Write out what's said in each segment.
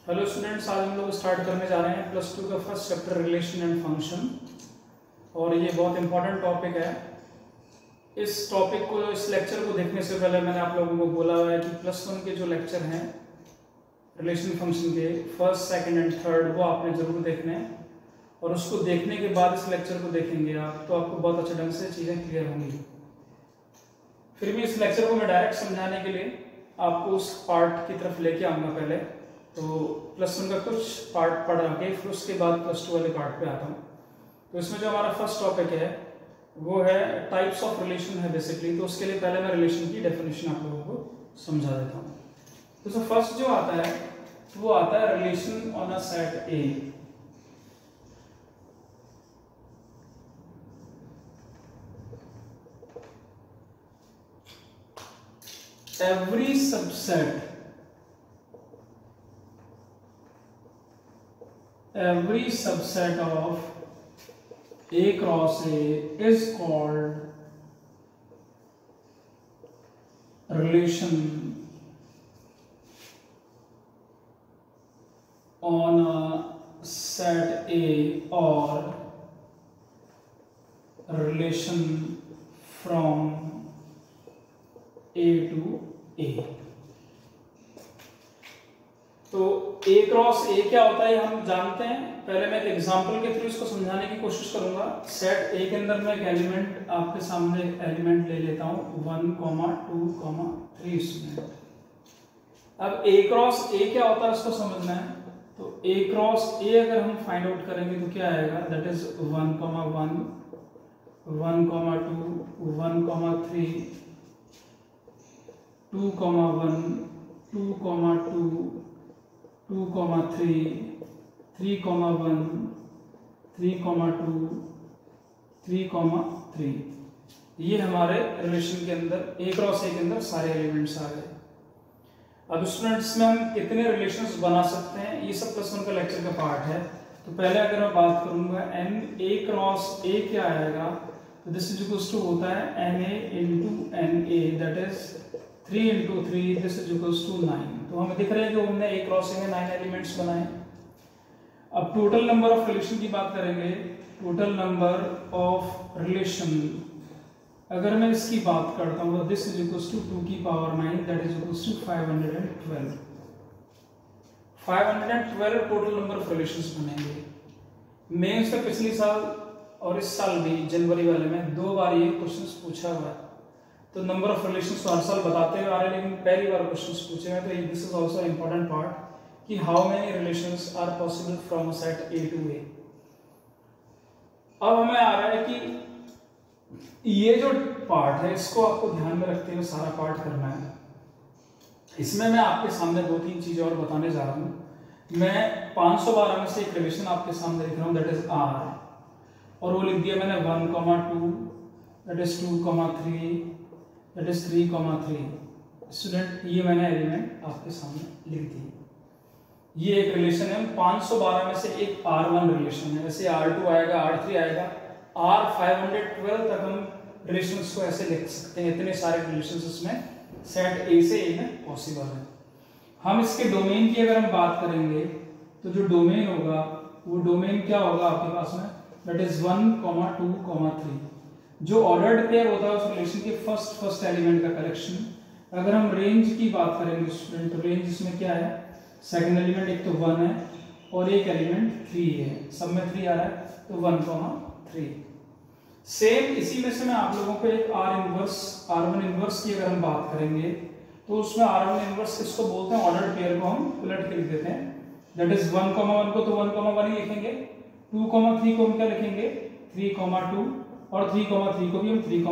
Hello students, आज हम लोग स्टार्ट करने जा रहे हैं प्लस टू का first chapter relation and function. और ये बहुत इंपॉर्टेंट टॉपिक है। इस टॉपिक को, इस लेक्चर को देखने से पहले मैंने आप लोगों को बोला हुआ है कि प्लस वन के जो लेक्चर हैं रिलेशन फंक्शन के फर्स्ट, सेकंड एंड थर्ड, वो आपने ज़रूर देखने हैं। और उसको देखने के बाद इस लेक्चर को देखेंगे आप, तो आपको बहुत अच्छे ढंग से चीज़ें क्लियर होंगी। फिर भी इस लेक्चर को मैं डायरेक्ट समझाने के लिए आपको उस पार्ट की तरफ लेके आऊँगा। पहले तो प्लस वन का कुछ पार्ट पढ़ा के फिर उसके बाद प्लस टू वाले पार्ट पे आता हूँ। तो इसमें जो हमारा फर्स्ट टॉपिक है वो है टाइप्स ऑफ रिलेशन है बेसिकली। तो उसके लिए पहले मैं रिलेशन की डेफिनेशन आप लोगों को समझा देता हूँ। तो फर्स्ट जो आता है वो आता है relation on a set A. every subset of A cross A is called relation on a set A or relation from A to A। तो A क्रॉस A क्या होता है हम जानते हैं। पहले मैं एक एग्जांपल के थ्रू इसको समझाने की कोशिश करूंगा। सेट A के अंदर मैं एक एलिमेंट आपके सामने एक एलिमेंट ले लेता हूं 1, 2, 3 स्टूडेंट। अब A क्रॉस A क्या होता है उसको समझना है। तो A क्रॉस A अगर हम फाइंड आउट करेंगे तो क्या आएगा, दैट इज 1, 1, 1, 2, 1, 3, 2, 1, 2, 2, 2, 3, 3, 1, 3, 2, 3, 3। ये हमारे रिलेशन के अंदर A क्रॉस A के अंदर सारे एलिमेंट्स आ गए। अब स्टूडेंट्स में हम कितने रिलेशंस बना सकते हैं, ये सब प्लस वन का लेक्चर का पार्ट है। तो पहले अगर मैं बात करूंगा एन A क्रॉस A क्या आएगा, तो दिस इज इक्वल्स टू होता है NA into NA, that is 3 into 3, this is equals to 9। तो हमें दिख रहा है कि हमने A क्रॉस A में 9 एलिमेंट्स बनाए। अब टोटल नंबर ऑफ रिलेशन की बात करेंगे। टोटल नंबर ऑफ रिलेशन अगर मैं इसकी बात करता हूँ तो दिस इज इक्वल्स टू 2 की power 9, that is equals to 512। 512 total number of relations बनेंगे। मेंस में पिछले साल और इस साल भी जनवरी वाले में 2 बार ये क्वेश्चंस पूछा हुआ है। तो नंबर ऑफ रिलेशंस तो हर साल बताते हुए आ रहे हैं, लेकिन पहली बार क्वेश्चंस पूछे हैं। तो this is also important part कि how many relations are possible from set A to A। अब हमें आ रहा है कि ये जो पार्ट है इसको आपको ध्यान में रखते हुए सारा पार्ट करना है। इसमें मैं आपके सामने 2-3 चीजें और बताने जा रहा हूं। मैं 512 में से एक रिलेशन आपके सामने लिख रहा हूं, दैट इज R, और वो लिख दिया मैंने 1, 2, that is 2, 3, that is 3, 3। Student ये मैंने एलिमेंट आपके सामने लिख दी। ये एक रिलेशन है। 512 में से एक R1 रिलेशन है, वैसे R2 आएगा, R3 आएगा, R512 तक हम रिलेशंस को ऐसे लिख सकते हैं। इतने सारे रिलेशंस इसमें सेट A से A में पॉसिबल है। हम इसके डोमेन की अगर हम बात करेंगे तो जो डोमेन होगा वो डोमेन क्या होगा आपके पास में, दैट इज 1, 2, 3। जो ऑर्डर्ड पेयर होता है उस रिलेशन के फर्स्ट एलिमेंट का कलेक्शन। अगर हम रेंज की बात करेंगे स्टूडेंट, तो रेंज इसमें क्या है, सेकंड एलिमेंट एक तो 1 है और एक एलिमेंट 3 है, सब में 3 आ रहा है, तो 1, 3। सेम इसी में से मैं आप लोगों को एक R1 इनवर्स की अगर हम बात करेंगे तो उसमें R1 इनवर्स किसको बोलते हैं, ऑर्डर्ड पेयर को हम उलट के लिख देते हैं। दैट इज 1, 1 को तो 1, 1 ही लिखेंगे, 2, 3 को हम क्या लिखेंगे, 3, 2, और 3, 3 को भी हम 3,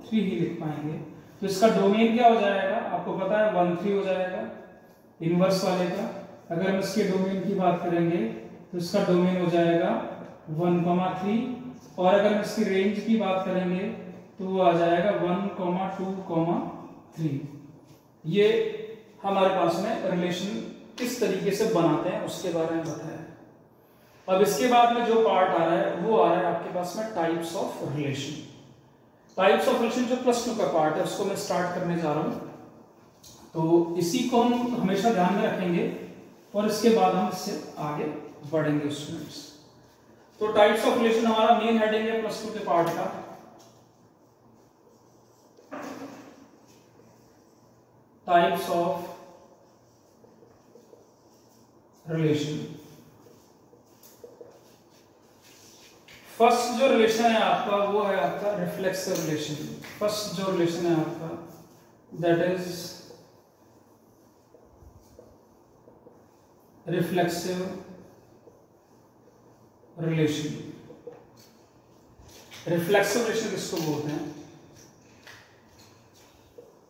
3 ही लिख पाएंगे। तो इसका डोमेन क्या हो जाएगा, आपको पता है 1, 3 हो जाएगा इनवर्स वाले का। अगर हम इसके डोमेन की बात करेंगे तो इसका डोमेन हो जाएगा 1, 3, और अगर हम इसकी रेंज की बात करेंगे तो वो आ जाएगा 1, 2, 3। ये हमारे पास में रिलेशन किस तरीके से बनाते हैं उसके बारे में बताया। अब इसके बाद में जो पार्ट आ रहा है वो आ रहा है आपके पास में types of relation. Types of relation जो प्लस 2 का पार्ट है उसको मैं स्टार्ट करने जा रहा हूं। तो इसी को हम हमेशा ध्यान में रखेंगे। और इसके बाद हम इससे आगे बढ़ेंगे स्टूडेंट्स। तो टाइप्स ऑफ रिलेशन हमारा मेन हेडिंग है +2 के पार्ट का। Types of relation. फर्स्ट जो रिलेशन है आपका वो है आपका रिफ्लेक्सिव रिलेशन। फर्स्ट जो रिलेशन है आपका that is reflexive relation. Reflexive relation किसको बोलते हैं?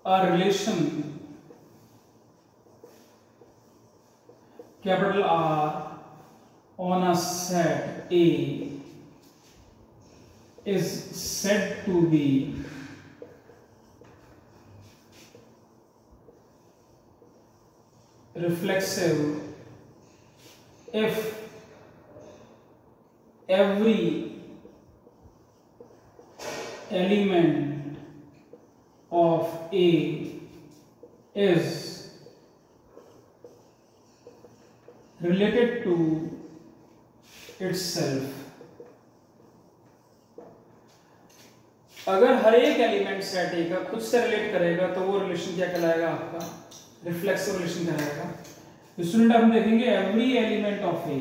A relation capital R on a set A is said to be reflexive if every element of A is related to itself। अगर हर एक element set ए का खुद से रिलेट करेगा तो वो रिलेशन क्या कहलाएगा? आपका रिफ्लेक्सिव रिलेशन कहलाएगा। स्टूडेंट हम देखेंगे एवरी एलिमेंट ऑफ ए,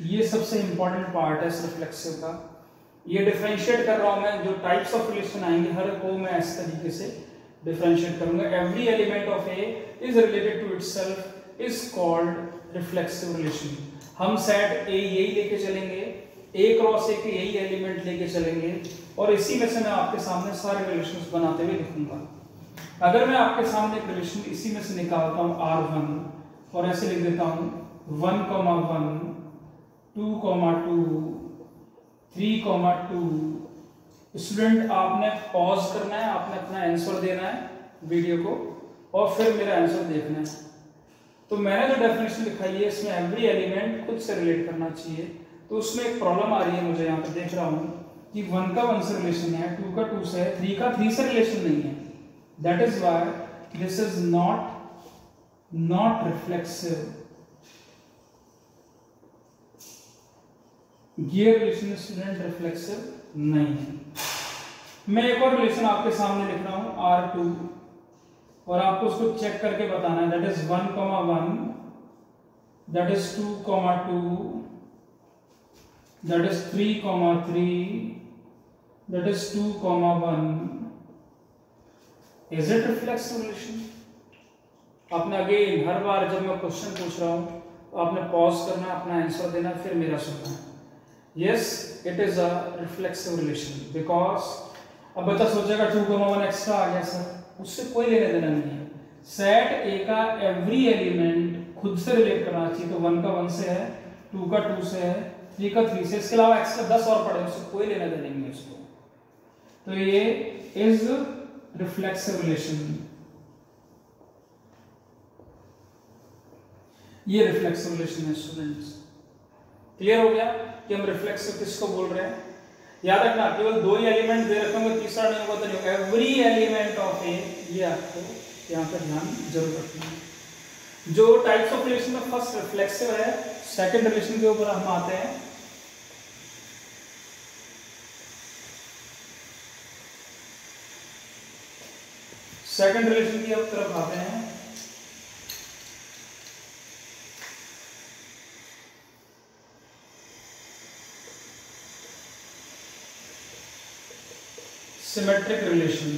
ये सबसे इंपॉर्टेंट पार्ट है इस रिफ्लेक्सिव का। ये डिफरेंशिएट कर रहा हूं मैं, जो टाइप्स ऑफ रिलेशन आएंगे हर को मैं इस तरीके से डिफरेंशिएट करूंगा। Every element of A is related to itself is called reflexive relation. हम सेट ए यही लेके चलेंगे, ए क्रॉस ए के यही एलिमेंट लेके चलेंगे और इसी में से मैं आपके सामने सारे रिलेशंस बनाते हुए लिखूंगा। अगर मैं आपके सामने एक रिलेशन इसी में से निकालता हूं R1 और ऐसे लिख देता हूं 1, 1, 2, 2, 3, 2। स्टूडेंट आपने पॉज करना है, आपने अपना आंसर देना है वीडियो को और फिर मेरा आंसर देखना है। तो मैंने जो डेफिनेशन लिखाई है इसमें एवरी एलिमेंट खुद से रिलेट करना चाहिए। तो उसमें एक प्रॉब्लम आ रही है मुझे, यहाँ पे देख रहा हूँ कि 1 का 1 से रिलेशन है, 2 का 2 से है, 3 का 3 से रिलेशन नहीं है। That is why this is not reflexive. ये रिलेशन स्टूडेंट रिफ्लेक्सिव नहीं है। मैं एक और रिलेशन आपके सामने लिख रहा हूं R2 और आपको उसको चेक करके बताना है। That is 1, 1, that is 2, 2, that is 3, 3, that is 2, 1। Is it reflexive relation? आपने अगेन हर बार जब मैं क्वेश्चन पूछ रहा हूं तो आपने पॉज करना, अपना आंसर देना, फिर मेरा सुनना है। Yes, it is a reflexive relation because अब बच्चा सोचेगा 2, 1 एक्स्ट्रा आ गया सर, उससे कोई लेने देना नहीं है। सेट ए का एवरी एलिमेंट खुद से रिलेट करना चाहिए। तो 1 का 1 से है, 2 का 2 से है, 3 का 3 से, इसके अलावा एक्स्ट्रा 10 और पड़े उससे कोई लेना देना नहीं है उसको। तो ये इज रिफ्लेक्सिव रिलेशन। ये रिफ्लेक्सिव रिलेशन है स्टूडेंट्स। क्लियर हो गया कि हम रिफ्लेक्सिव किसको बोल रहे हैं? याद रखना केवल 2 ही एलिमेंट दे रखे होंगे, तीसरा नहीं होगा तो नहीं होगा। एवरी एलिमेंट ऑफ ए, ये आपको यहाँ पर ध्यान जरूर रखना है। जो टाइप्स ऑफ रिलेशन में फर्स्ट रिफ्लेक्सिव है, सेकंड रिलेशन के ऊपर हम आते हैं। सेकंड रिलेशन की तरफ आते हैं। Symmetric relation.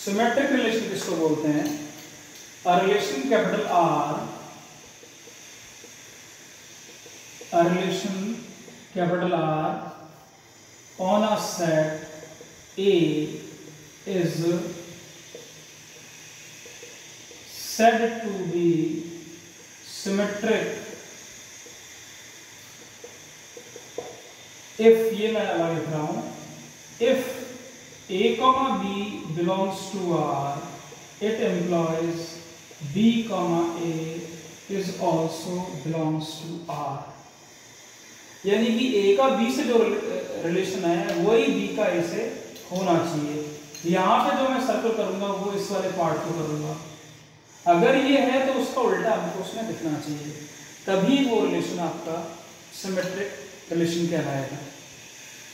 सिमेट्रिक रिलेशन किसको बोलते हैं? A relation capital R, a relation capital R on a set A is said to be symmetric if, ये मैं अलग लिख रहा हूं, if A, B belongs to R, it implies B, A is also belongs to R। यानी कि A का B से जो रिलेशन है वही B का A से होना चाहिए। यहां पे जो मैं सर्कल करूंगा वो इस वाले पार्ट को करूंगा। अगर ये है तो उसका उल्टा हमको उसमें दिखना चाहिए, तभी वो रिलेशन आपका सिमेट्रिक रिलेशन कहलाएगा।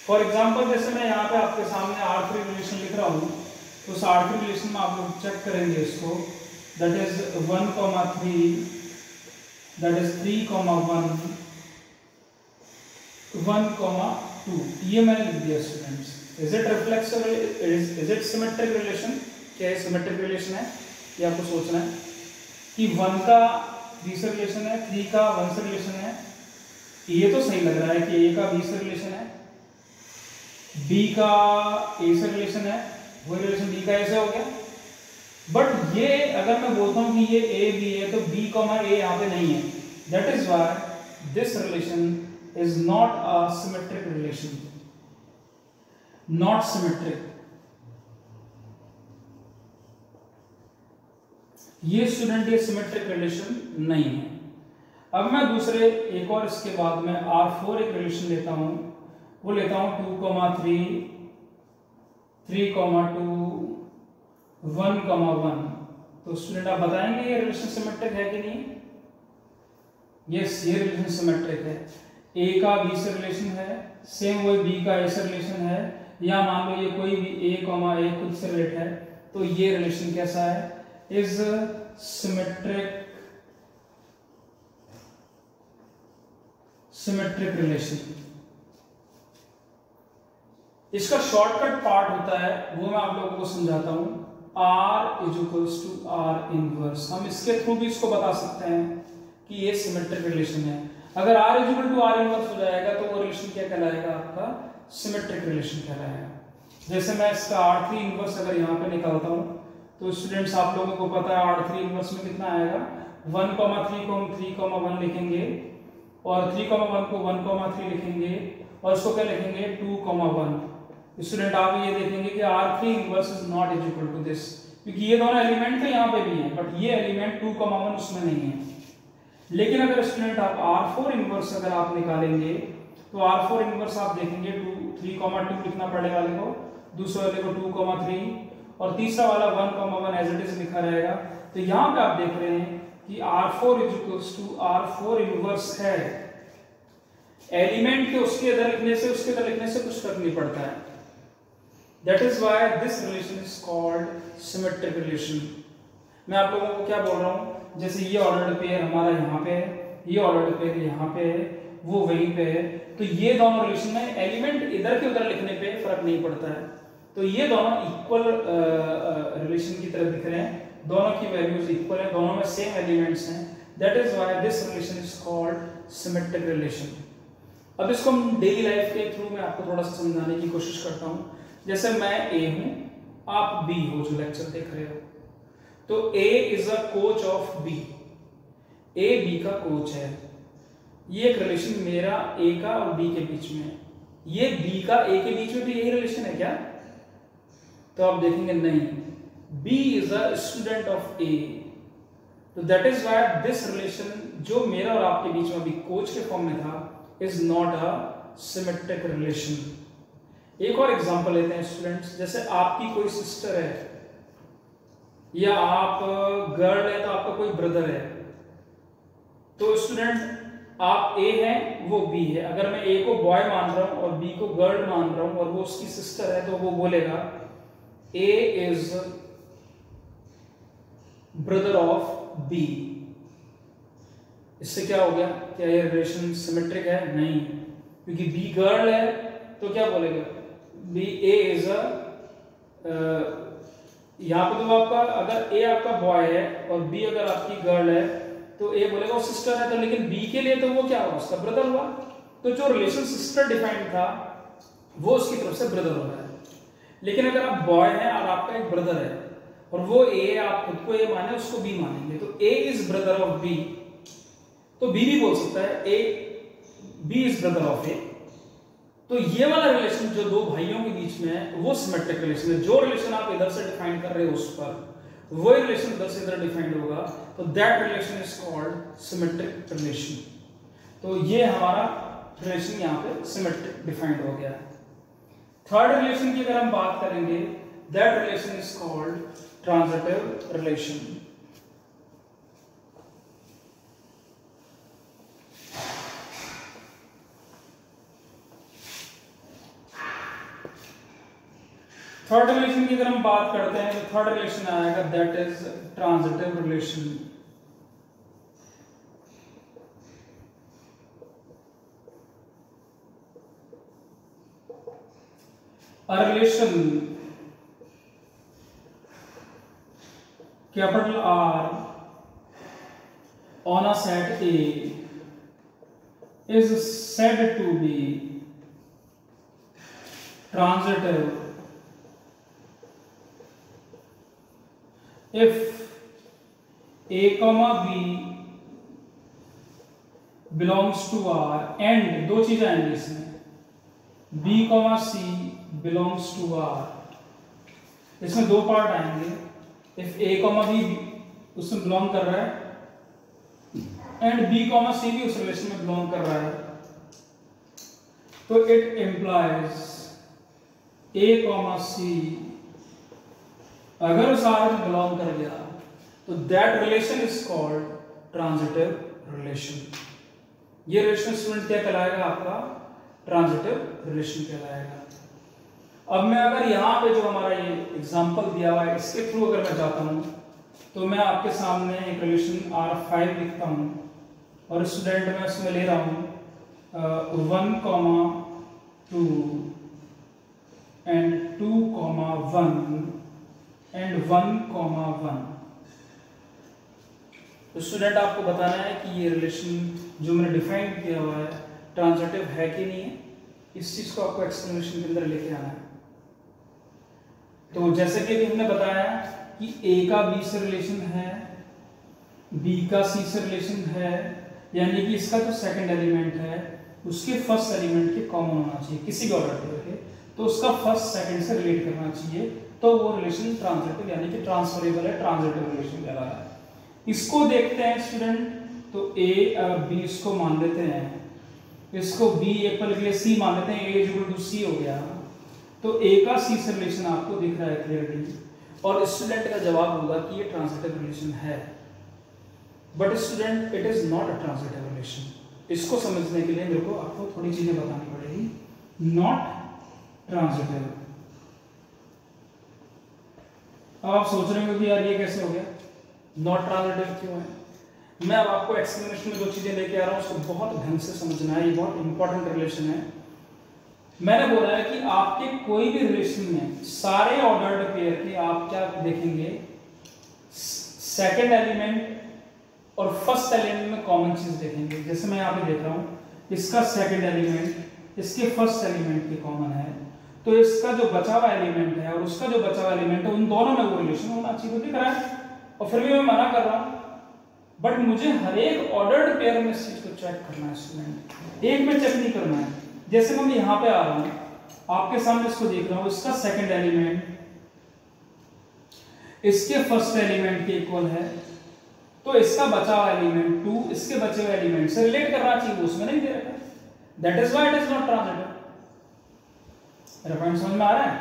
फॉर एग्जाम्पल जैसे मैं यहाँ पे आपके सामने R3 रिलेशन लिख रहा हूँ, तो उस R3 रिलेशन में आप लोग चेक करेंगे इसको, दैट इज 1,3, दैट इज 3,1, 1,2, ये मैंने लिख दिया students. Is it reflexive, is it symmetric relation? क्या है सिमेट्रिक रिलेशन है? ये आपको सोचना है कि 1 का 3 से रिलेशन है, 3 का 1 से रिलेशन है। ये तो सही लग रहा है कि A का B से रिलेशन है, B का A से रिलेशन है, वो रिलेशन B का A से हो गया। बट ये अगर मैं बोलता हूं कि ये A B है तो B A यहाँ पे नहीं है, that is why this relation is not a symmetric relation, not symmetric. ये स्टूडेंट ये सिमेट्रिक रिलेशन नहीं है। अब मैं दूसरे एक और इसके बाद में R4 एक रिलेशन लेता हूं, वो लेता हूं 2,3, 3,2, 1,1। तो स्टूडेंट आप बताएंगे ये रिलेशन सिमेट्रिक है कि नहीं? यस, ये रिलेशन सिमेट्रिक है। A का B से रिलेशन है, सेम वही B का A से रिलेशन है, या मान लो ये कोई भी A, A खुद से रिलेट है, तो ये रिलेशन कैसा है? Is symmetric relation. इसका शॉर्टकट पार्ट होता है, वो मैं आप लोगों को समझाता हूं। R is equals to R inverse. हम इसके थ्रू भी इसको बता सकते हैं कि ये सिमेट्रिक रिलेशन है। अगर R is equal to R inverse हो जाएगा तो वो रिलेशन क्या कहलाएगा? आपका सिमेट्रिक रिलेशन कहलाएगा। जैसे मैं इसका R3 इनवर्स अगर यहाँ पे निकालता हूँ, तो स्टूडेंट्स आप लोगों को पता है R3 इनवर्स में कितना आएगा? 1,3 को हम 3,1 लिखेंगे, और 3,1 को 1,3 लिखेंगे, और इसको क्या लिखेंगे? 2,1। स्टूडेंट आप ये देखेंगे कि R3 inverse is not is equal to this, क्योंकि ये दोनों एलिमेंट तो यहाँ पे भी हैं, बट ये एलिमेंट 2,1 उसमें नहीं है। लेकिन अगर स्टूडेंट आप R4 इनवर्स अगर आप निकालेंगे, तो R4 इनवर्स आप देखेंगे 3,2 लिखना पड़ेगा वाले को, दूसरे वाले को 2,3, और तीसरा वाला 1,1 एज इट इज लिखा रहेगा। तो यहाँ पे आप देख रहे हैं कि R4 is equals to R4 inverse है। एलिमेंट के उसके इधर लिखने से उसके इधर लिखने से कुछ फर्क नहीं पड़ता है। That is why this relation is called symmetric relation. मैं आप लोगों को क्या बोल रहा हूँ, जैसे ये ऑर्डर्ड पेयर हमारा यहाँ पे है, ये ऑर्डर्ड पेयर यहाँ पे है, वो वहीं पे है, तो ये दोनों रिलेशन में एलिमेंट इधर के उधर लिखने पे फर्क नहीं पड़ता है। तो ये दोनों इक्वल रिलेशन की तरह दिख रहे हैं, दोनों की वैल्यूज इक्वल है, दोनों में सेम एलिमेंट्स हैं। That is why this relation is called symmetric relation. अब इसको हम डेली लाइफ के थ्रू में आपको थोड़ा सा समझाने की कोशिश करता हूँ। जैसे मैं A हूँ, आप B हो जो लेक्चर देख रहे हो, तो A is a coach of B, A B का कोच है। ये एक रिलेशन मेरा A का और B के बीच में है। ये B का A के बीच में भी यही रिलेशन है क्या? तो आप देखेंगे नहीं, B is a student of A, तो that is why this relation जो मेरा और आपके बीच में अभी कोच के फॉर्म में था is not a symmetric relation. एक और एग्जांपल लेते हैं स्टूडेंट्स, जैसे आपकी कोई सिस्टर है, या आप गर्ल है तो आपका कोई ब्रदर है। तो स्टूडेंट आप A है, वो B है। अगर मैं A को बॉय मान रहा हूं और B को गर्ल मान रहा हूं और वो उसकी सिस्टर है, तो वो बोलेगा A is brother of B। इससे क्या हो गया? क्या ये रिलेशन सिमेट्रिक है? नहीं, क्योंकि B गर्ल है तो क्या बोलेगा? B A इज अ, यहाँ पे तो आपका अगर A आपका बॉय है और B अगर आपकी गर्ल है, तो A बोलेगा वो सिस्टर है, तो लेकिन B के लिए तो वो क्या हुआ? उसका ब्रदर हुआ। तो जो रिलेशन सिस्टर डिफाइंड था वो उसकी तरफ से ब्रदर हो रहा है। लेकिन अगर आप बॉय हैं और आपका एक ब्रदर है और वो A, आप खुद को A माने उसको B मानेंगे, तो A is brother of B, तो B भी बोल सकता है B is brother of A। तो ये वाला रिलेशन जो दो भाइयों के बीच में है वो सिमेट्रिक रिलेशन है। जो रिलेशन आप इधर से डिफाइन कर रहे हो उस पर वो रिलेशन इधर से इधर डिफाइंड होगा, तो that relation is called symmetric relation. तो ये हमारा रिलेशन यहाँ पे सिमेट्रिक डिफाइंड हो गया है। थर्ड रिलेशन की अगर हम बात करेंगे, that relation is called transitive relation. Third relation की अगर हम बात करते हैं तो थर्ड रिलेशन आएगा that is transitive relation. A relation capital R on a set A is said to be transitive if A comma B belongs to R and दो चीजें आएंगी इसमें, B comma C belongs to R। इसमें दो part आएंगे, if A comma B उसमें belong कर रहा है एंड B comma C भी उस रिलेशन में बिलोंग कर रहा है, तो it implies A comma C अगर उस R में बिलोंग कर गया तो that relation is called transitive relation. ये रिलेशन स्टूडेंट क्या कहलाएगा आपका? ट्रांजिटिव रिलेशन कहलाएगा। अब मैं अगर यहाँ पे जो हमारा ये एग्जांपल दिया हुआ है इसके थ्रू अगर मैं जाता हूँ तो मैं आपके सामने एक रिलेशन R5 लिखता हूँ और स्टूडेंट मैं उसमें ले रहा हूँ 1,2 एंड 2,1 एंड 1,1। तो स्टूडेंट आपको बताना है कि ये रिलेशन जो मैंने डिफाइन किया हुआ है ट्रांजिटिव है कि नहीं है, इस चीज को आपको एक्सप्लेनेशन के अंदर लेके आना है। तो जैसे कि अभी हमने बताया कि A का B से रिलेशन है, B का C से रिलेशन है, यानी कि इसका जो सेकंड एलिमेंट है उसके फर्स्ट एलिमेंट के कॉमन होना चाहिए किसी भी ऑर्डर के, तो उसका फर्स्ट सेकंड से रिलेट करना चाहिए, तो वो रिलेशन ट्रांजिटिव यानी कि ट्रांसफरेबल है, ट्रांजिटिव रिलेशन कहला रहा है। इसको देखते हैं स्टूडेंट, तो A और B इसको मान लेते हैं, इसको B इक्वल के लिए C मान लेते हैं, A इक्वल टू C हो गया, तो A का C से रिलेशन आपको दिख रहा है क्लियरली, और स्टूडेंट का जवाब होगा कि ये ट्रांजिटिव रिलेशन है। But student it is not a transitive relation. इसको समझने के लिए मेरे को आपको थोड़ी चीजें बतानी पड़ेगी। Not transitive. अब आप सोच रहे हो कि यार ये कैसे हो गया, नॉट ट्रांजिटिव क्यों है? मैं अब आपको एक्सप्लेनेशन में जो चीजें लेके आ रहा हूं उसको बहुत ढंग से समझना है, ये बहुत इंपॉर्टेंट रिलेशन है। मैंने बोला है कि आपके कोई भी रिलेशन में सारे ऑर्डर्ड पेयर के आप क्या देखेंगे, सेकंड एलिमेंट और फर्स्ट एलिमेंट में कॉमन चीज देखेंगे। जैसे मैं यहाँ पे देख रहा हूँ, इसका सेकंड एलिमेंट इसके फर्स्ट एलिमेंट के कॉमन है, तो इसका जो बचा हुआ एलिमेंट है और उसका जो बचा हुआ एलिमेंट है उन दोनों में वो रिलेशन होना चाहिए, तो दिख रहा है। और फिर भी मैं मना कर रहा हूँ, बट मुझे हर एक ऑर्डर्ड पेयर में इस चीज को चेक करना है स्टूडेंट, एक में चेक नहीं करना है। जैसे मैं यहाँ पे आ रहा हूँ, आपके सामने इसको देख रहा हूँ, इसका सेकंड एलिमेंट इसके फर्स्ट एलिमेंट के इक्वल है, तो इसका बचा हुआ एलिमेंट 2 इसके बचे हुए एलिमेंट से रिलेट करना चाहिए, वो उसमें नहीं दे रखा। That is why it is not transitive. मेरा पॉइंट समझ में आ रहा है?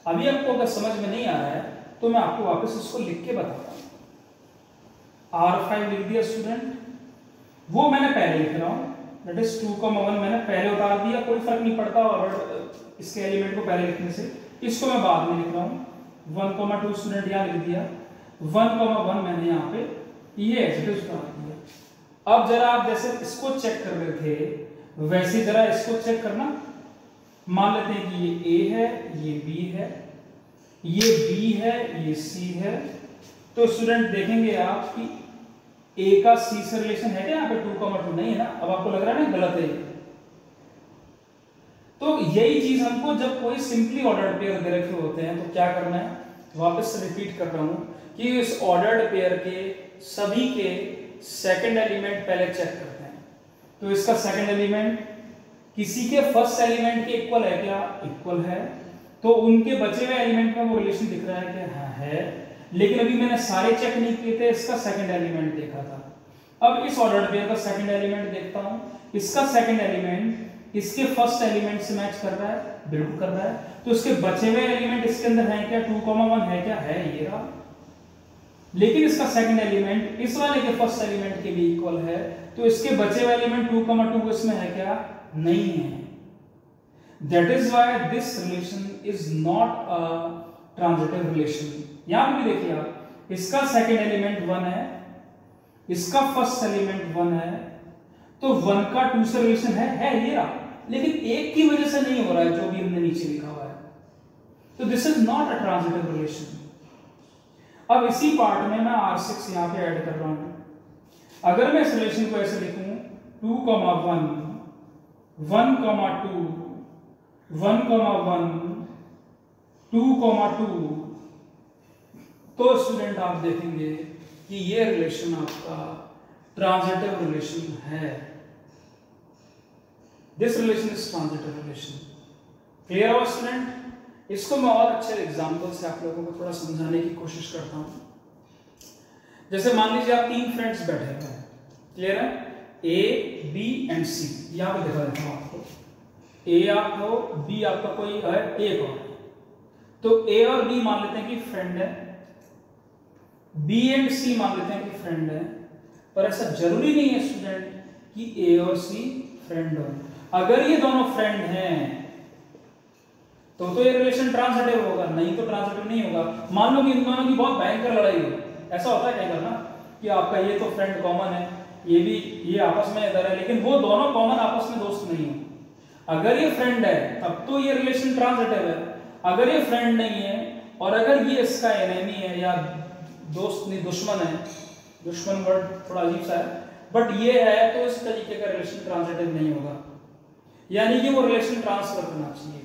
अभी आपको अगर समझ में नहीं आ रहा है तो मैं आपको वापस इसको लिख के बताता हूँ। R5 लिख दिया स्टूडेंट, वो मैंने पहले लिख रहा हूँ, दैट इज 2,1 मैंने पहले उतार दिया, कोई फर्क नहीं पड़ता और इसके एलिमेंट को पहले लिखने से, इसको मैं बाद में लिख रहा हूँ। 1,2 स्टूडेंट यहाँ लिख दिया, 1,1 मैंने यहाँ पे ये एग्जिट उतार दिया। अब जरा आप जैसे इसको चेक कर रहे थे वैसे जरा इसको चेक करना। मान लेते हैं कि ये A है, ये B है, ये B है, ये C है, तो स्टूडेंट देखेंगे आप कि A का C से रिलेशन है क्या? यहाँ पे 2,2 नहीं है ना। अब आपको लग रहा है ना गलत है। तो यही चीज हमको जब कोई सिंपली ऑर्डर्ड पेयर दे रखे होते हैं तो क्या करना है, वापस से रिपीट कर रहा हूं कि इस ऑर्डर्ड पेयर के सभी के सेकंड एलिमेंट पहले चेक करते हैं। तो इसका सेकंड एलिमेंट किसी के फर्स्ट एलिमेंट के इक्वल है क्या? इक्वल है, तो उनके बचे हुए एलिमेंट में वो रिलेशन दिख रहा है कि हाँ है, लेकिन अभी मैंने सारे चेक नहीं किए थे, इसका सेकंड एलिमेंट देखा था। अब इस ऑर्डर्ड पेयर का सेकंड एलिमेंट देखता हूं, इसका सेकंड एलिमेंट इसके फर्स्ट एलिमेंट से मैच कर रहा है, बिल्कुल कर रहा है, तो इसके बचे हुए एलिमेंट इसके अंदर है क्या? 2,1 है क्या? है, ये रहा। लेकिन इसका सेकंड एलिमेंट इस वाले के फर्स्ट एलिमेंट के भी इक्वल है, तो इसके बचे हुए एलिमेंट 2,2 इसमें है क्या? नहीं है। That is why this relation is not a transitive relation. यहां पे भी देखिए आप, इसका सेकंड एलिमेंट 1 है, इसका फर्स्ट एलिमेंट 1 है, तो 1 का 2 से रिलेशन है ये रहा, लेकिन एक की वजह से नहीं हो रहा है जो भी हमने नीचे लिखा हुआ है, तो this is not a transitive relation. अब इसी पार्ट में मैं R6 यहां पे ऐड कर रहा हूं। अगर मैं इस रिलेशन को ऐसे लिखूं 2, 1, 1, 2, 1, 1, 2, 2, तो स्टूडेंट आप देखेंगे कि ये रिलेशन आपका ट्रांजिटिव रिलेशन है। This relation is transitive relation. Clear हो स्टूडेंट? इसको मैं और अच्छे एग्जांपल से आप लोगों को थोड़ा समझाने की कोशिश करता हूं। जैसे मान लीजिए आप 3 फ्रेंड्स बैठे हुए हैं, क्लियर है, A, B एंड C। यहां पे दिखा देता हूं आपको, A आप हो, B आपका कोई है, एक और, तो A और B मान लेते हैं कि फ्रेंड है, B एंड C मान लेते हैं कि फ्रेंड है, पर ऐसा जरूरी नहीं है स्टूडेंट कि A और C फ्रेंड हो। अगर ये दोनों फ्रेंड हैं तो ये रिलेशन ट्रांजिटिव होगा, नहीं तो ट्रांजिटिव नहीं होगा। मान लो कि इन दोनों की बहुत भयंकर लड़ाई हो, ऐसा होता है कई बार ना कि आपका ये तो फ्रेंड कॉमन है, ये भी, ये आपस में इधर है, लेकिन वो दोनों कॉमन आपस में दोस्त नहीं हो। अगर ये फ्रेंड है तब तो ये रिलेशन ट्रांजिटिव है। अगर ये फ्रेंड नहीं है और अगर ये इसका एनिमी है या दोस्त नहीं, दुश्मन है, दुश्मन वर्ड थोड़ा अजीब सा है, बट ये है, तो इस तरीके का रिलेशन ट्रांजिटिव नहीं होगा। यानी कि वो रिलेशन ट्रांसफर करना चाहिए।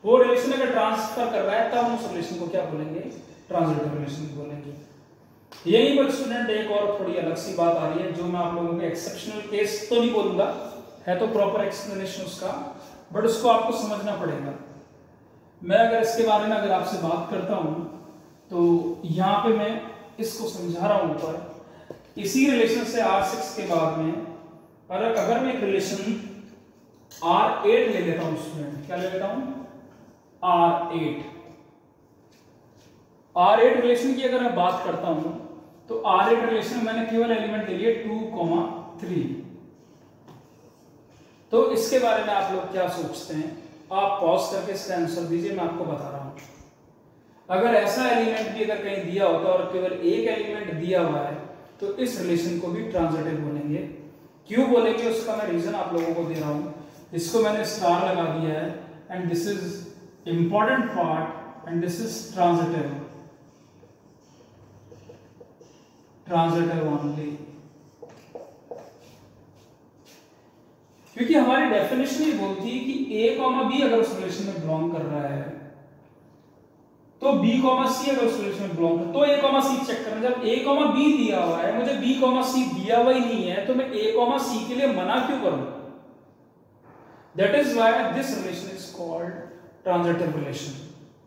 वो रिलेशन अगर ट्रांसफर कर रहा है तब हम उस रिलेशन को क्या बोलेंगे? ट्रांजिटिव रिलेशन बोलेंगे। यही पर स्टूडेंट एक और थोड़ी अलग सी बात आ रही है, जो मैं आप लोगों को एक्सेप्शनल केस तो नहीं बोलूंगा, है तो प्रॉपर एक्सप्लेनेशन उसका, बट उसको आपको समझना पड़ेगा। मैं अगर इसके बारे में अगर आपसे बात करता हूं तो यहां पे मैं इसको समझा रहा हूं ऊपर। इसी रिलेशन से R6 के बाद में अगर मैं एक रिलेशन R8 ले लेता हूं स्टूडेंट, क्या ले लेता हूं? R8 रिलेशन की अगर मैं बात करता हूं तो R8 रिलेशन में मैंने केवल एलिमेंट ले लिए 2, 3। तो इसके बारे में आप लोग क्या सोचते हैं? आप पॉज करके इसका आंसर दीजिए, मैं आपको बता रहा हूं। अगर ऐसा एलिमेंट भी अगर कहीं दिया होता और केवल एक एलिमेंट दिया हुआ है तो इस रिलेशन को भी ट्रांजिटिव बोलेंगे। क्यों बोलेंगे उसका मैं रीजन आप लोगों को दे रहा हूं। इसको मैंने स्टार लगा दिया है, and this is important part and this is transitive only, क्योंकि हमारी डेफिनेशन ये बोलती है कि A, B अगर उस रिलेशन में बिलोंग कर रहा है तो B, C अगर उस रिलेशन में बिलोंग कर, तो A, C चेक करना। जब A, B दिया हुआ है, मुझे B, C दिया हुआ ही नहीं है, तो मैं A, C के लिए मना क्यों करूं? That is why this relation is called transitive relation.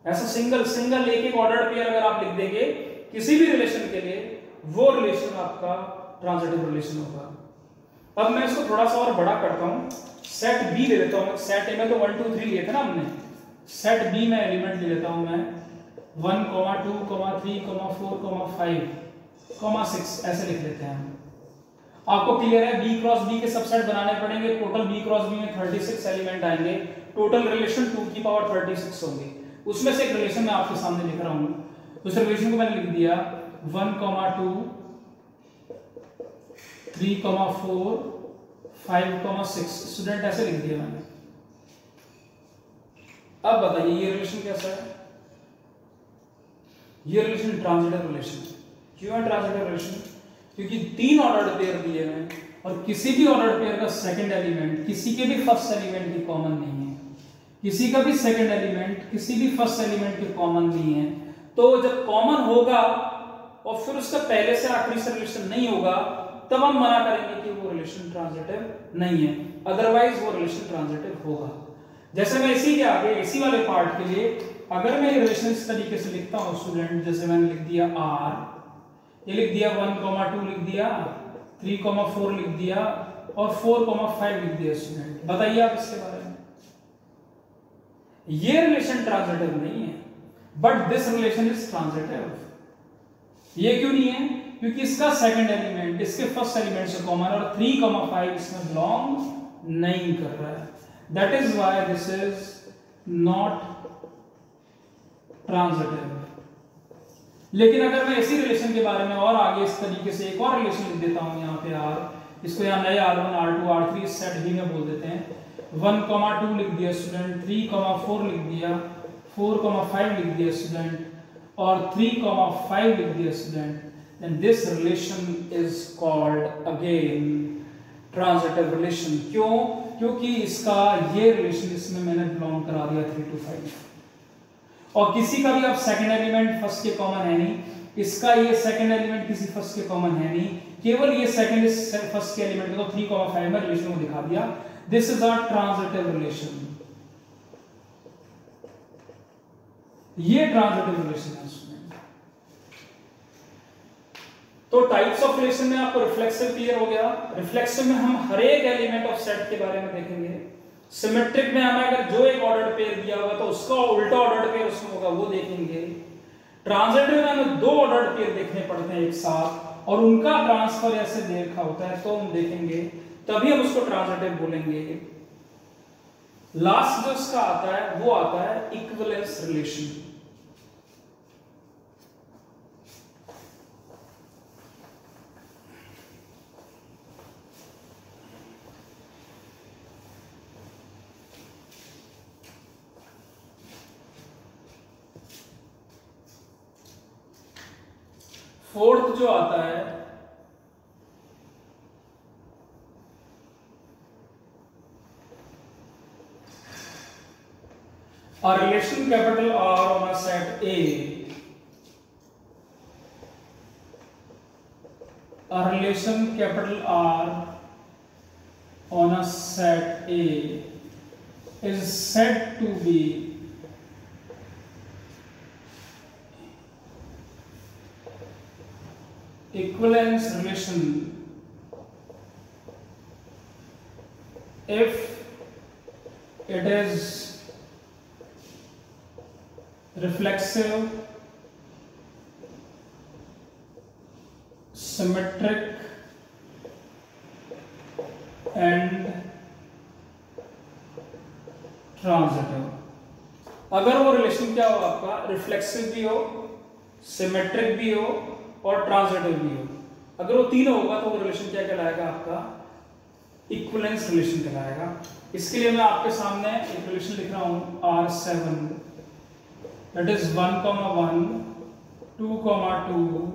ऐसा सिंगल एक ऑर्डर्ड पेयर अगर आप लिख देंगे किसी भी रिलेशन के लिए, वो रिलेशन आपका ट्रांजिटिव रिलेशन होगा। अब मैं इसको थोड़ा सा और बड़ा करता हूं, सेट बी ले लेता हूं। सेट ए में तो 1, 2, 3 लिए थे ना हमने, सेट बी में एलिमेंट ले लेता हूं मैं 1, 2, 3, 4, 5, 6 ऐसे लिख लेते हैं हम। आपको क्लियर है? B क्रॉस B के सबसेट बनाने पड़ेंगे, टोटल B क्रॉस B में 36 एलिमेंट आएंगे, टोटल रिलेशन 2 की पावर 36 होंगे। उसमें से एक रिलेशन मैं आपके सामने लिख रहा हूं। उस रिलेशन को मैंने लिख दिया 1, 2, 3, 4, 5, 6। स्टूडेंट ऐसे लिख दिया मैंने। अब बताइए ये रिलेशन कैसा है? ये रिलेशन ट्रांजिटिव रिलेशन। क्यों है ट्रांजिटिव रिलेशन? क्योंकि 3 ऑर्डर्ड पेयर दिए हैं और किसी भी ऑर्डर्ड पेयर का सेकंड एलिमेंट किसी के भी फर्स्ट एलिमेंट की कॉमन नहीं है, किसी का भी सेकंड एलिमेंट किसी भी फर्स्ट एलिमेंट के कॉमन नहीं है। तो जब कॉमन होगा और फिर उसका पहले से आखिरी से रिलेशन नहीं होगा, तब हम मना करेंगे कि वो रिलेशन ट्रांजिटिव नहीं है, अदरवाइज वो रिलेशन ट्रांजिटिव होगा। जैसे मैं इसी के आगे इसी वाले पार्ट के लिए अगर मैं रिलेशन इस तरीके से लिखता हूं स्टूडेंट, जैसे मैंने लिख दिया R, ये लिख दिया 1, 2 लिख दिया, 3, 4 लिख दिया और 4, 5 लिख दिया। स्टूडेंट बताइए आप इसके बारे में। ये रिलेशन ट्रांजिटिव नहीं है, but this relation is transitive. ये क्यों नहीं है? क्योंकि इसका सेकंड एलिमेंट इसके फर्स्ट एलिमेंट से कॉमन और 3, 5 इसमें बिलोंग नहीं कर रहा है। That is why this is not transitive. लेकिन अगर मैं इसी रिलेशन के बारे में और आगे इस तरीके से एक और रिलेशन लिख देता हूं यहाँ पे R, इसको यहाँ नए R1 R2 R3 सेट भी में बोल देते हैं, 1,2 लिख दिया स्टूडेंट, 3,4 लिख दिया, 4,5 लिख दिया स्टूडेंट और 3,5 लिख दिया student, then this relation is called again transitive relation। क्यों? क्योंकि इसका ये रिलेशन इसमें मैंने बिलोंग करा दिया 3 to 5 और किसी का भी अब सेकंड एलिमेंट फर्स्ट के कॉमन है नहीं, इसका ये सेकंड एलिमेंट किसी फर्स्ट के कॉमन है नहीं, केवल ये सेकंड फर्स्ट के एलिमेंट को 3,5 में रिलेशन को दिखा दिया। This is a transitive relation, ये ट्रांजिटिव रिलेशन है उसमें। तो टाइप्स ऑफ रिलेशन में आपको रिफ्लेक्सिव क्लियर हो गया। रिफ्लेक्सिव में हम हर एक एलिमेंट ऑफ सेट के बारे में देखेंगे। सिमेट्रिक में हमें अगर जो एक ऑर्डर्ड पेयर दिया होगा तो उसका उल्टा ऑर्डर्ड पेयर उसमें होगा, वो देखेंगे। ट्रांजिटिव में हमें दो ऑर्डर्ड पेयर देखने पड़ते हैं एक साथ और उनका ट्रांसफर ऐसे दे रखा होता है तो हम देखेंगे, तभी हम उसको ट्रांजिटिव बोलेंगे। लास्ट जो इसका आता है वो आता है इक्विवेलेंस रिलेशन। फोर्थ जो आता है a relation capital R on a set A, a relation capital R on a set A is said to be equivalence relation if it is reflexive, symmetric and transitive. अगर वो relation क्या हो आपका, reflexive भी हो, symmetric भी हो और ट्रांजिटिव भी हो, अगर वो तीनों होगा तो वो रिलेशन क्या कहलाएगा आपका, इक्विवेलेंस रिलेशन कहलाएगा। इसके लिए मैं आपके सामने एक रिलेशन लिख रहा हूं R7, दैट इज 1,1 2,2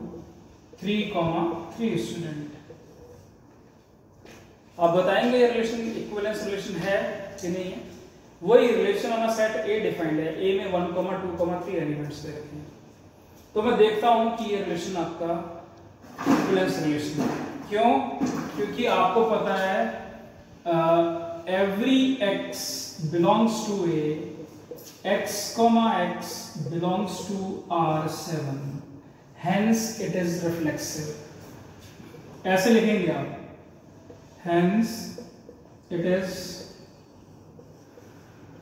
3,3 स्टूडेंट। आप बताएंगे ये रिलेशन इक्विवेलेंस रिलेशन है कि नहीं है। वही रिलेशन हमारा सेट A डिफाइंड है, A में 1,2,3 एलिमेंट्स दे रखे हैं, तो मैं देखता हूं कि ये रिलेशन आपका इक्विवेलेंस रिलेशन है। क्यों? क्योंकि आपको पता है every x belongs to A, x, x belongs to R7, hence it is reflexive। ऐसे लिखेंगे आप, hence it is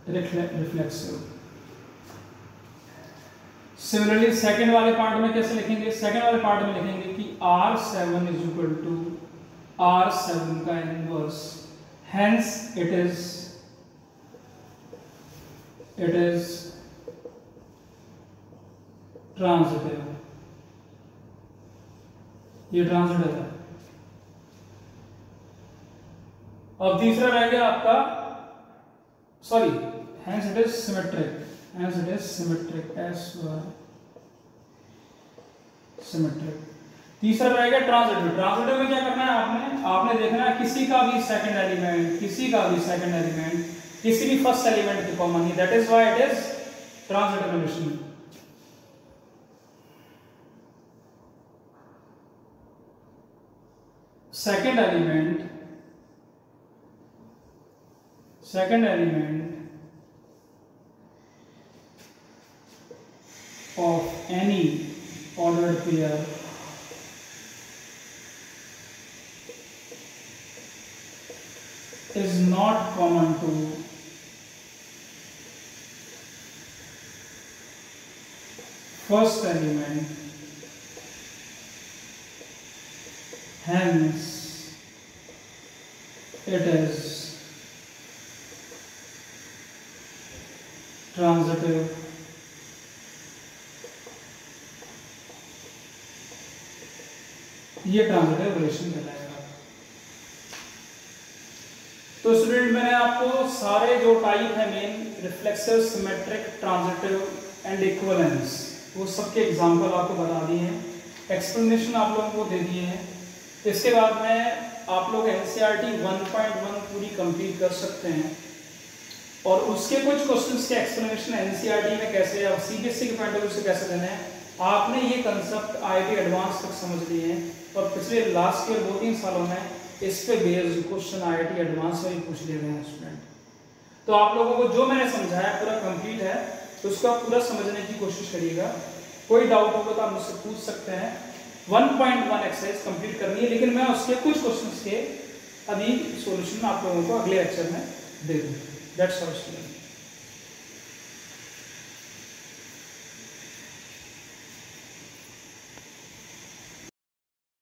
reflexive। Similarly second वाले पार्ट में कैसे लिखेंगे, सेकेंड वाले पार्ट में लिखेंगे कि R7 is equal to R7 का inverse, hence it is transitive. ये ट्रांजिटिव है। अब तीसरा रह गया आपका, sorry, hence it is symmetric, hence it is symmetric, symmetric। तीसरा रहेगा ट्रांजिटिव। ट्रांजिटिव में क्या करना है आपने देखना है किसी का भी सेकंड एलिमेंट, किसी भी फर्स्ट एलिमेंट की कॉमन है, that is why it is transitive relation. Second element of any ordered pair is not common to first element, hence it is transitive, ये ट्रांजिटिव रिलेशन कहलाएगा। तो स्टूडेंट मैंने आपको सारे जो टाइप है main, reflexive, symmetric, transitive and equivalence, वो सबके एग्जांपल आपको बता दिए हैं, एक्सप्लेनेशन आप लोगों को दे दिए हैं। इसके बाद में आप लोग एनसीईआरटी 1.1 पूरी कंप्लीट कर सकते हैं और उसके कुछ क्वेश्चंस के एक्सप्लेनेशन एनसीईआरटी में कैसे या सीबीएसई के पॉइंट ऑफ व्यू से कैसे देने हैं, आपने ये कंसेप्ट आईआईटी एडवांस तक समझ लिए हैं और पिछले लास्ट के 2-3 सालों में इस पे बेस्ड क्वेश्चन आईआईटी एडवांस में ही पूछ लिए गए हैं स्टूडेंट। तो आप लोगों को जो मैंने समझाया पूरा कंप्लीट है, तो उसको आप पूरा समझने की कोशिश करिएगा। कोई डाउट होगा तो आप मुझसे पूछ सकते हैं। 1.1 एक्सरसाइज कंप्लीट करनी है, लेकिन मैं उसके कुछ क्वेश्चंस के अभी सॉल्यूशन आप लोगों को अगले लेक्चर में दे दूँगा। That's all student.